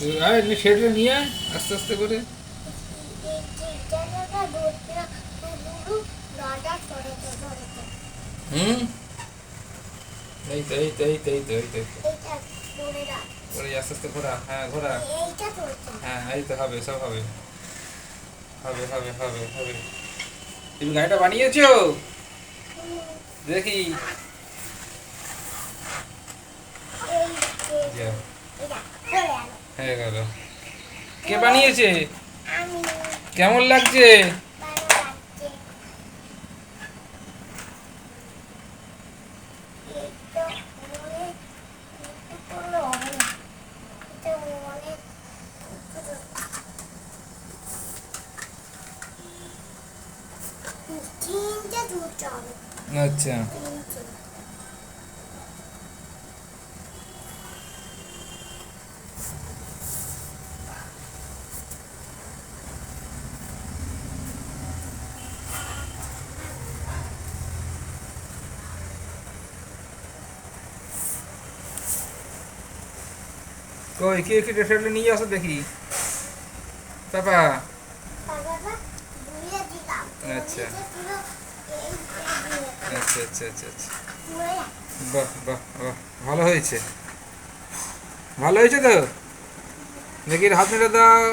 সেটা নিয়ে আয়, আস্তে আস্তে করে। হুম, এই তো এই তো এই তো এই তো এই তো এই তো। ওরে আস্তে আস্তে ঘোরা, হ্যাঁ ঘোরা। হ্যাঁ এই তো হবে, সব হবে। হবে হবে হবে হবে। তুমি গাড়িটা বানিয়েছো? দেখি। যাও, হয়ে গেল। কে বানিয়েছে? কেমন লাগছে? আচ্ছা, কই কে কি সেটা নিয়ে আসো দেখি। পাপা। আচ্ছা আচ্ছা আচ্ছা আচ্ছা আচ্ছা। বাহ বাহ বাহ, ভালো হয়েছে। ভালো হয়েছে তো? দেখি হাত মেরে দাও।